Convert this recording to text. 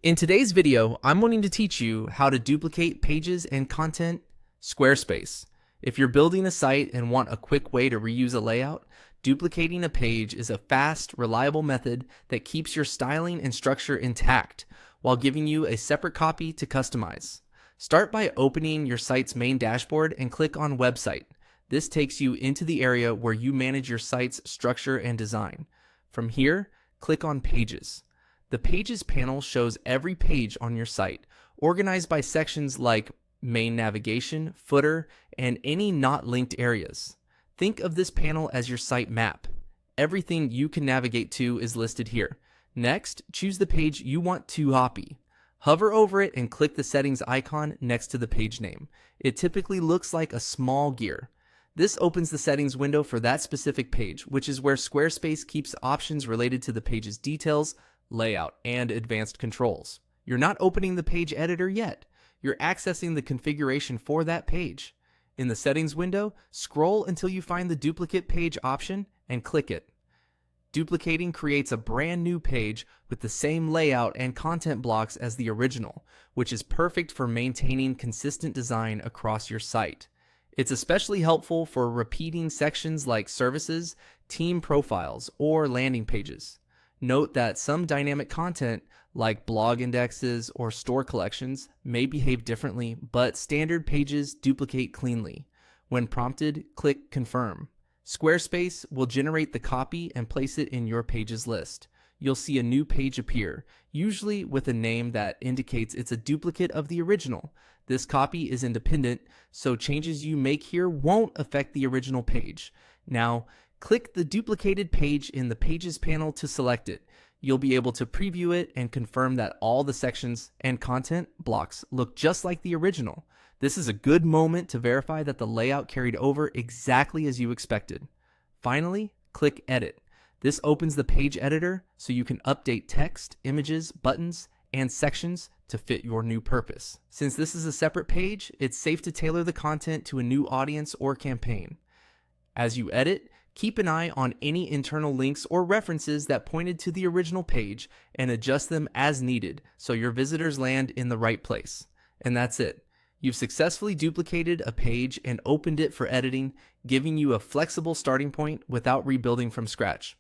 In today's video, I'm wanting to teach you how to duplicate pages and content Squarespace. If you're building a site and want a quick way to reuse a layout, duplicating a page is a fast, reliable method that keeps your styling and structure intact while giving you a separate copy to customize. Start by opening your site's main dashboard and click on Website. This takes you into the area where you manage your site's structure and design. From here, click on Pages. The Pages panel shows every page on your site, organized by sections like main navigation, footer, and any not linked areas. Think of this panel as your site map. Everything you can navigate to is listed here. Next, choose the page you want to copy. Hover over it and click the settings icon next to the page name. It typically looks like a small gear. This opens the settings window for that specific page, which is where Squarespace keeps options related to the page's details, layout, and advanced controls. You're not opening the page editor yet. You're accessing the configuration for that page. In the settings window, scroll until you find the duplicate page option and click it. Duplicating creates a brand new page with the same layout and content blocks as the original, which is perfect for maintaining consistent design across your site. It's especially helpful for repeating sections like services, team profiles, or landing pages. Note that some dynamic content, like blog indexes or store collections, may behave differently, but standard pages duplicate cleanly. When prompted, click Confirm. Squarespace will generate the copy and place it in your pages list. You'll see a new page appear, usually with a name that indicates it's a duplicate of the original. This copy is independent, so changes you make here won't affect the original page. Now, click the duplicated page in the Pages panel to select it. You'll be able to preview it and confirm that all the sections and content blocks look just like the original. This is a good moment to verify that the layout carried over exactly as you expected. Finally, click Edit. This opens the page editor so you can update text, images, buttons, and sections to fit your new purpose. Since this is a separate page, it's safe to tailor the content to a new audience or campaign. As you edit, keep an eye on any internal links or references that pointed to the original page and adjust them as needed so your visitors land in the right place. And that's it. You've successfully duplicated a page and opened it for editing, giving you a flexible starting point without rebuilding from scratch.